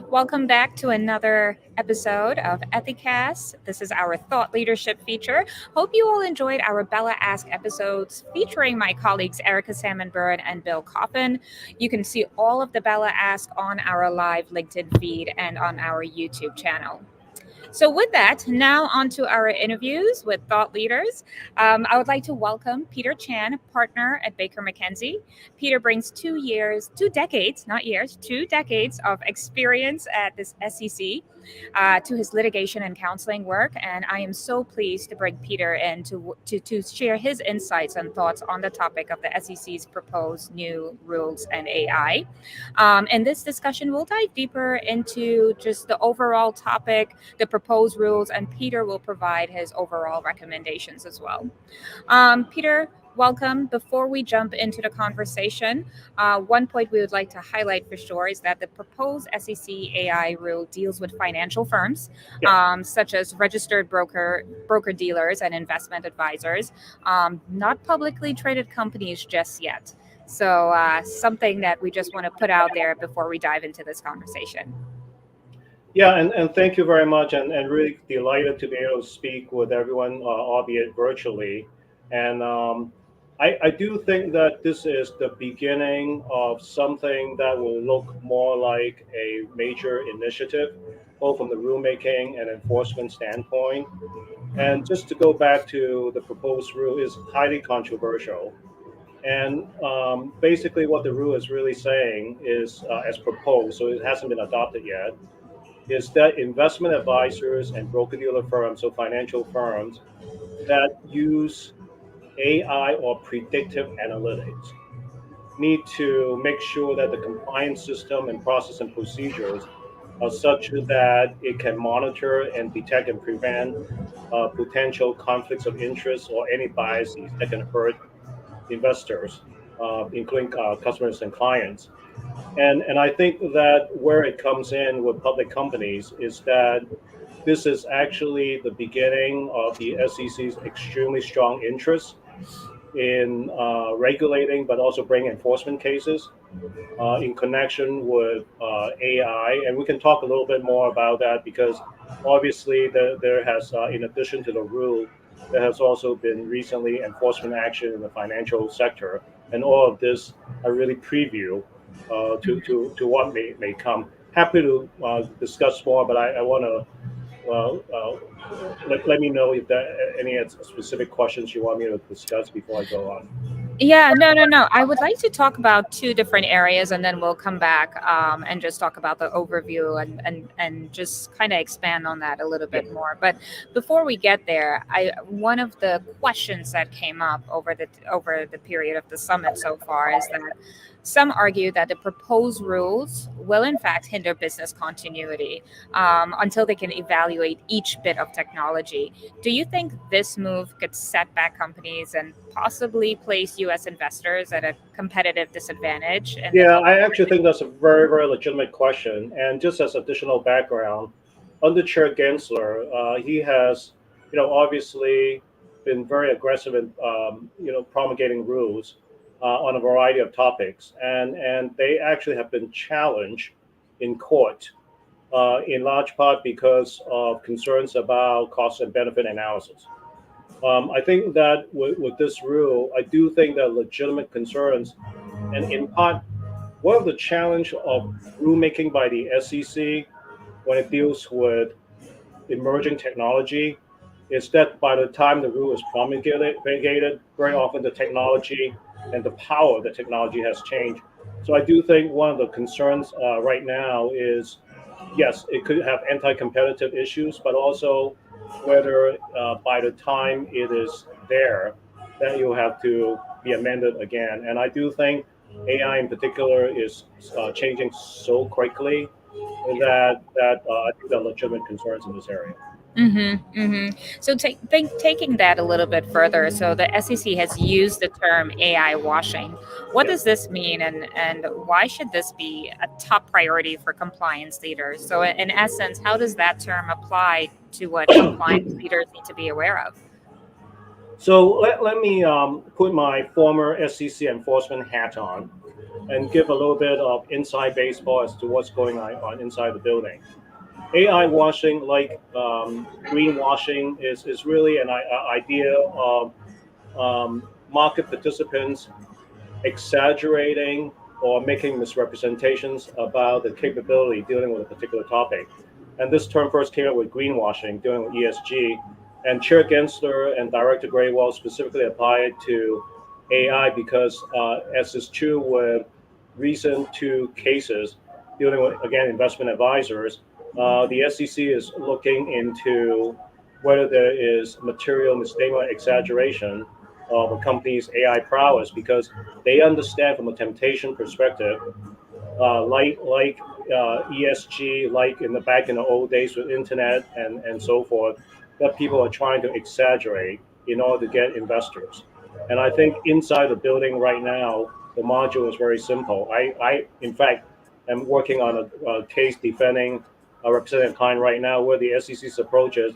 Welcome back to another episode of Ethicast. This is our thought leadership feature. Hope you all enjoyed our Bella Ask episodes featuring my colleagues Erica Salmon Bird and Bill Coffin. You can see all of the Bella Ask on our live LinkedIn feed and on our YouTube channel. So, with that, now on to our interviews with thought leaders. I would like to welcome Peter Chan, partner at Baker McKenzie. Peter brings 2 years, 2 decades, not years, 2 decades of experience at this SEC to his litigation and counseling work. And I am so pleased to bring Peter in to share his insights and thoughts on the topic of the SEC's proposed new rules and AI. In this discussion, we'll dive deeper into just the overall topic, the proposed rules, and Peter will provide his overall recommendations as well. Peter, welcome. Before we jump into the conversation, one point we would like to highlight for sure is that the proposed SEC AI rule deals with financial firms, Yeah. such as registered broker dealers and investment advisors, not publicly traded companies just yet. So something that we just want to put out there before we dive into this conversation. Yeah, and thank you very much, and really delighted to be able to speak with everyone, albeit virtually. And I do think that this is the beginning of something that will look more like a major initiative, both from the rulemaking and enforcement standpoint. And just to go back to the proposed rule is highly controversial. And basically, what the rule is really saying is, as proposed, so it hasn't been adopted yet, is that investment advisors and broker dealer firms, so financial firms that use AI or predictive analytics, need to make sure that the compliance system and process and procedures are such that it can monitor and detect and prevent potential conflicts of interest or any biases that can hurt investors, including customers and clients. And I think that where it comes in with public companies is that this is actually the beginning of the SEC's extremely strong interest in regulating, but also bringing enforcement cases in connection with AI. And we can talk a little bit more about that because obviously there has, in addition to the rule, there has also been recently enforcement action in the financial sector. And all of this I really preview to what may come. Happy to discuss more, but I want to let me know if there are any specific questions you want me to discuss before I go on. Yeah, no. I would like to talk about two different areas, and then we'll come back and just talk about the overview and just kind of expand on that a little Yeah. bit more. But before we get there, I one of the questions that came up over the period of the summit so far is that some argue that the proposed rules will in fact hinder business continuity until they can evaluate each bit of technology. Do you think this move could set back companies and possibly place U.S. investors at a competitive disadvantage in the Yeah, global I actually market? think that's a very, very legitimate question. And just as additional background, under Chair Gensler, he has, obviously been very aggressive in, promulgating rules on a variety of topics, and they actually have been challenged in court, in large part because of concerns about cost and benefit analysis. I think that with this rule, I do think that legitimate concerns, and in part one of the challenge of rulemaking by the SEC when it deals with emerging technology is that by the time the rule is promulgated, very often the technology and the power of the technology has changed. So I do think one of the concerns right now is, yes, it could have anti-competitive issues, but also whether by the time it is there, that you'll have to be amended again. And I do think AI in particular is changing so quickly that I think there are legitimate concerns in this area. So taking that a little bit further, so the SEC has used the term AI washing. What Yeah. does this mean, and why should this be a top priority for compliance leaders? So, in essence, how does that term apply to what compliance leaders need to be aware of? So let me put my former SEC enforcement hat on and give a little bit of inside baseball as to what's going on inside the building. AI washing, like greenwashing, is really an idea of market participants exaggerating or making misrepresentations about the capability dealing with a particular topic. And this term first came up with greenwashing, dealing with ESG. And Chair Gensler and Director Graywell specifically applied it to AI because, as is true with recent two cases dealing with, again, investment advisors, the SEC is looking into whether there is material misstatement exaggeration of a company's AI prowess because they understand from a temptation perspective, ESG, like in the back in the old days with internet and so forth, that people are trying to exaggerate in order to get investors. And I think inside the building right now, the module is very simple. I in fact, am working on a case defending a representative client right now where the SEC's approach is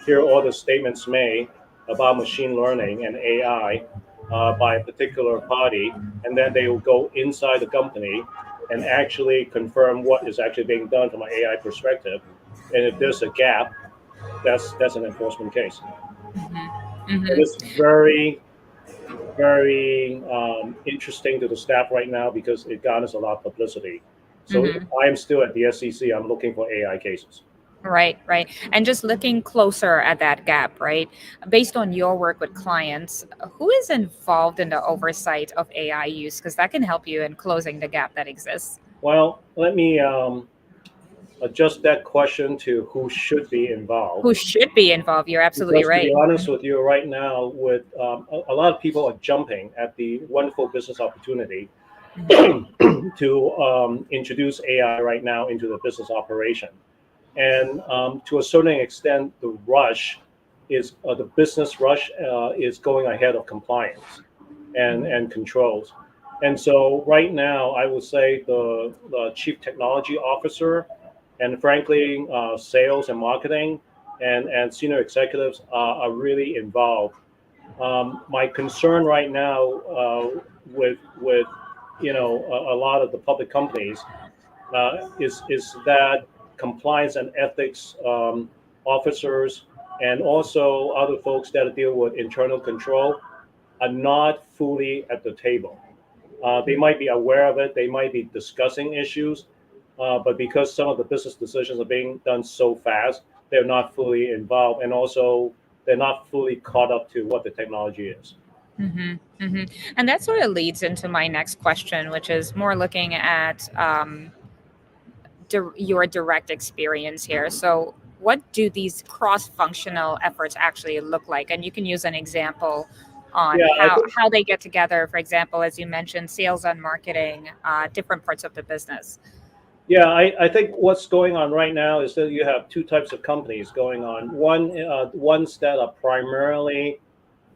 here are all the statements made about machine learning and AI by a particular party, and then they will go inside the company and actually confirm what is actually being done from an AI perspective. And if there's a gap, that's an enforcement case. Mm-hmm. It is Mm-hmm. very interesting to the staff right now because it garners a lot of publicity. So if Mm-hmm. I am still at the SEC, I'm looking for AI cases. Right, right. And just looking closer at that gap, right? Based on your work with clients, who is involved in the oversight of AI use? Because that can help you in closing the gap that exists. Well, let me adjust that question to who should be involved. Who should be involved? You're absolutely Because to right. be honest with you, right now, with a lot of people are jumping at the wonderful business opportunity Mhm. to introduce AI right now into the business operation. And to a certain extent, the rush is the business rush is going ahead of compliance and controls. And so right now, I would say the chief technology officer and frankly, sales and marketing and senior executives are really involved. My concern right now with a lot of the public companies is that compliance and ethics officers and also other folks that deal with internal control are not fully at the table. They might be aware of it, they might be discussing issues, but because some of the business decisions are being done so fast, they're not fully involved, and also they're not fully caught up to what the technology is. Hmm. Hmm. And that sort of leads into my next question, which is more looking at your direct experience here. So, what do these cross functional efforts actually look like? And you can use an example on Yeah, I think. how they get together, for example, as you mentioned, sales and marketing, different parts of the business. Yeah, I think what's going on right now is that you have two types of companies going on. Ones that are primarily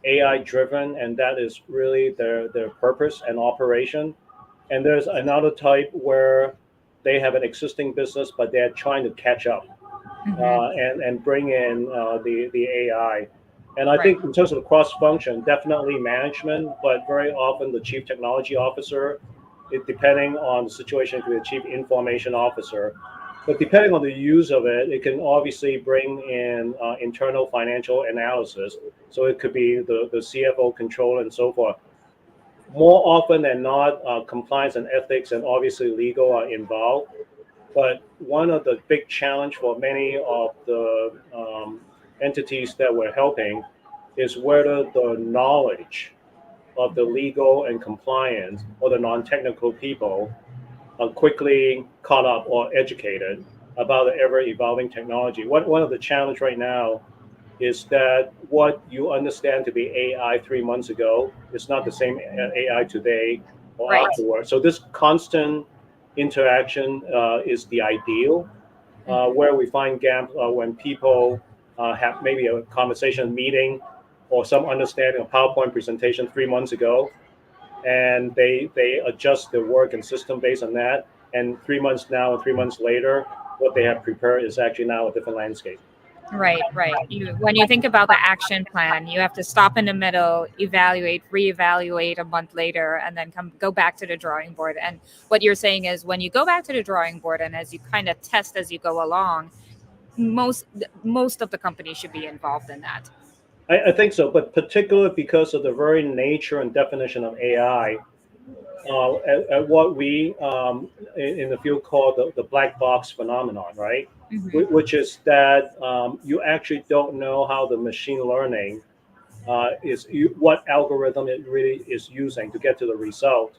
AI driven, and that is really their purpose and operation. And there's another type where they have an existing business, but they're trying to catch up Hmm. and bring in the AI. And I Right. think in terms of the cross function, definitely management, but very often the chief technology officer, it depending on the situation, it could be a chief information officer. But depending on the use of it, it can obviously bring in internal financial analysis. So it could be the CFO control and so forth. More often than not, compliance and ethics and obviously legal are involved. But one of the big challenge for many of the entities that we're helping is whether the knowledge of the legal and compliance or the non-technical people are quickly caught up or educated about the ever evolving technology. One of the challenge right now is that what you understand to be AI 3 months ago is not the same AI today or Right. afterwards. So this constant interaction is the ideal. Hmm. Where we find gaps when people have maybe a conversation meeting or some understanding of PowerPoint presentation 3 months ago, and they adjust their work and system based on that. And 3 months now and 3 months later, what they have prepared is actually now a different landscape. Right, right. When you think about the action plan, you have to stop in the middle, evaluate, reevaluate a month later, and then go back to the drawing board. And what you're saying is, when you go back to the drawing board, and as you kind of test as you go along, most of the company should be involved in that. I think so, but particularly because of the very nature and definition of AI, at what we in the field call the black box phenomenon, right? Hmm. Which is that you actually don't know how the machine learning what algorithm it really is using to get to the result.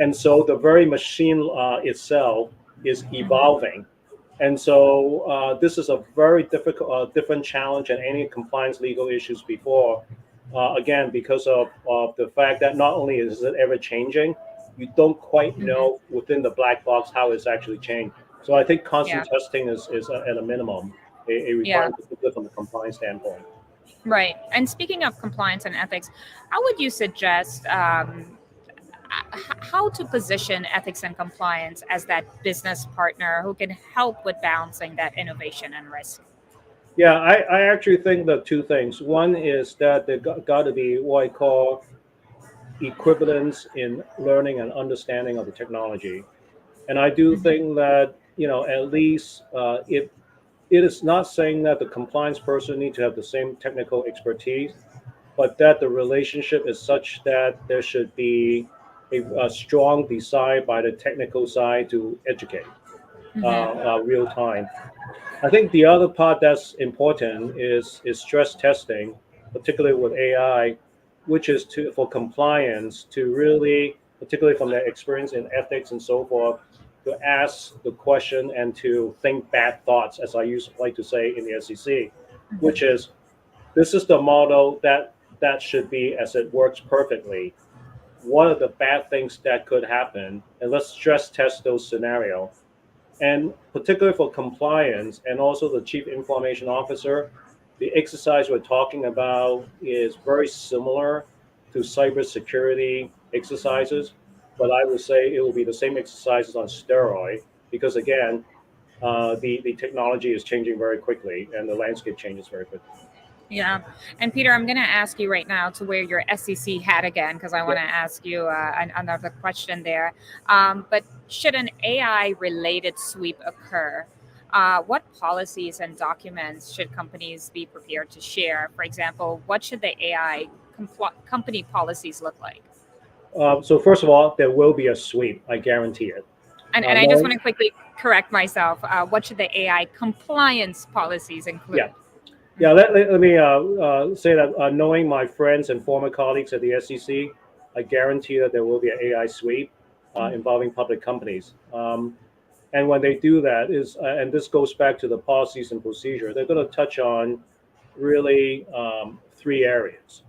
And so the very machine itself is Hmm. evolving. And so this is a very different challenge than any compliance legal issues before. Again, because of the fact that not only is it ever changing, you don't quite Hmm. know within the black box how it's actually changed. So I think Yeah, constant testing is at a minimum a yeah, requirement, particularly from the compliance standpoint. right. And speaking of compliance and ethics, how would you suggest how to position ethics and compliance as that business partner who can help with balancing that innovation and risk? Yeah, I actually think that two things. One is that there got to be what I call equivalence in learning and understanding of the technology. And I do Hmm. think that, at least if it is not saying that the compliance person need to have the same technical expertise, but that the relationship is such that there should be a strong desire by the technical side to educate Hmm. real time. I think the other part that's important is stress testing, particularly with AI, which is to for compliance to really, particularly from their experience in ethics and so forth, to ask the question and to think bad thoughts, as I used to like to say in the SEC, which Hmm. is this is the model that should be as it works perfectly. What are the bad things that could happen? And let's stress test those scenarios, and particularly for compliance and also the chief information officer, the exercise we're talking about is very similar to cybersecurity exercises, but I would say it will be the same exercises on steroid because again, the technology is changing very quickly and the landscape changes very quickly. Yeah. And Peter, I'm going to ask you right now to wear your SEC hat again because I want to Yep. ask you another question there. But should an AI related sweep occur? What policies and documents should companies be prepared to share? For example, what should the AI company policies look like? So first of all, there will be a sweep. I guarantee it. And I just want Knowing, to quickly correct myself. What should the AI compliance policies yeah, include? yeah. Mhm. Let me say that knowing my friends and former colleagues at the SEC, I guarantee that there will be an AI sweep involving public companies. And when they do that, and this goes back to the policies and procedure, they're going to touch on really three areas.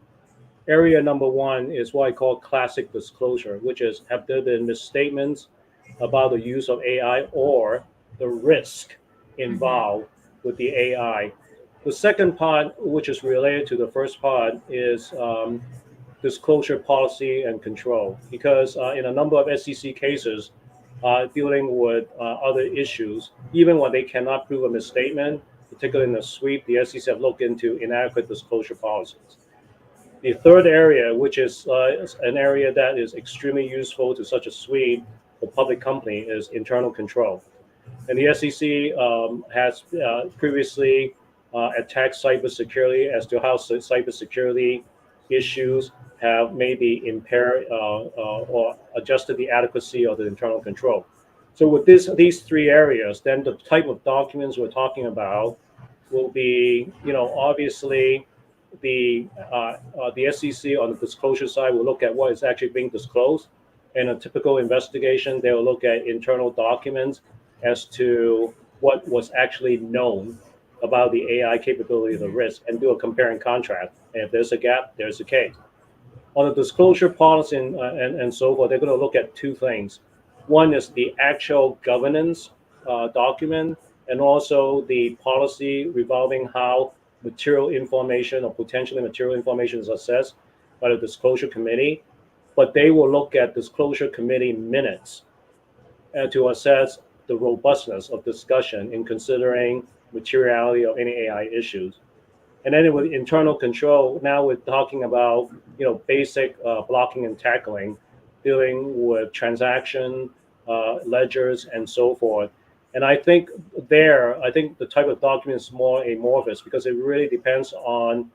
Area number one is what I call classic disclosure, which is have there been misstatements about the use of AI or the risk Mhm. involved with the AI. The second part, which is related to the first part, is disclosure policy and control. Because in a number of SEC cases dealing with other issues, even when they cannot prove a misstatement, particularly in the sweep, the SEC have looked into inadequate disclosure policies. The third area, which is an area that is extremely useful to such a suite for public company, is internal control. And the SEC has previously attacked cybersecurity as to how cybersecurity issues have maybe impaired or adjusted the adequacy of the internal control. So with these three areas, then the type of documents we're talking about will be, obviously the SEC on the disclosure side will look at what is actually being disclosed. In a typical investigation, they will look at internal documents as to what was actually known about the AI capability of the Mhm. risk and do a compare and contrast. And if there's a gap, there's a case. On the disclosure policy and so forth, they're going to look at two things. One is the actual governance document, and also the policy revolving how material information or potentially material information is assessed by the disclosure committee. But they will look at disclosure committee minutes to assess the robustness of discussion in considering materiality of any AI issues. And then with internal control, now we're talking about basic blocking and tackling, dealing with transaction ledgers and so forth. And I think the type of document is more amorphous because it really depends on,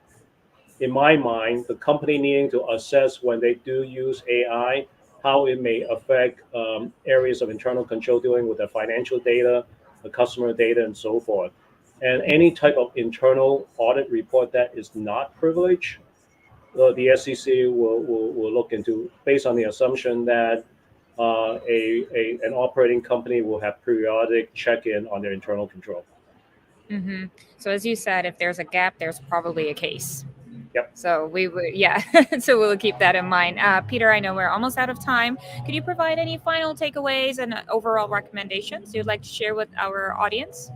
in my mind, the company needing to assess when they do use AI, how it may affect areas of internal control dealing with the financial data, the customer data, and so forth. And any type of internal audit report that is not privileged, the SEC will look into based on the assumption that an operating company will have periodic check-in on their internal control. Mm-hmm. So as you said, if there's a gap, there's probably a case. Yep. So we would, yeah. So we'll keep that in mind. Peter, I know we're almost out of time. Could you provide any final takeaways and overall recommendations you'd like to share with our audience?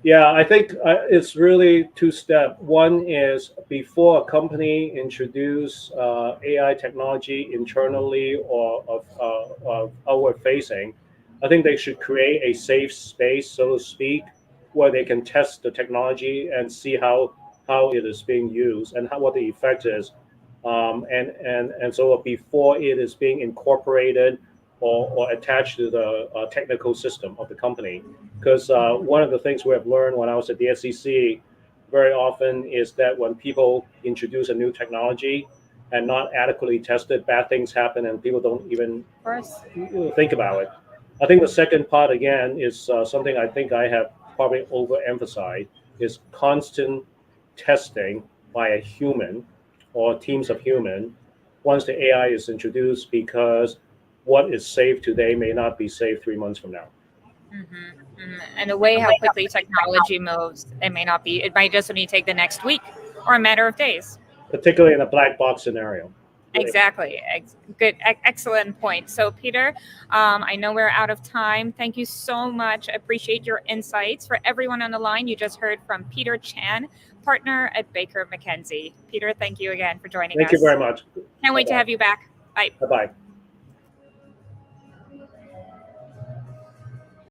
Yeah, I think it's really two-step. One is before a company introduce AI technology internally or of outward facing, I think they should create a safe space, so to speak, where they can test the technology and see how it is being used and what the effect is. And so before it is being incorporated or attached to the technical system of the company. Because one of the things we have learned when I was at the SEC very often is that when people introduce a new technology and not adequately tested, bad things happen and people don't even Of course. think about it. I think the second part, again, is something I think I have probably overemphasized, is constant testing by a human or teams of human once the AI is introduced, because what is safe today may not be safe 3 months from now. Mm-hmm. And the way how quickly technology moves, it may not be. It might just only take the next week or a matter of days. Particularly in a black box scenario. Exactly. Good. Excellent point. So, Peter, I know we're out of time. Thank you so much. Appreciate your insights. For everyone on the line, you just heard from Peter Chan, partner at Baker McKenzie. Peter, thank you again for joining Thank you us. very much. Can't wait to Bye-bye. have you back. Bye. Bye-bye.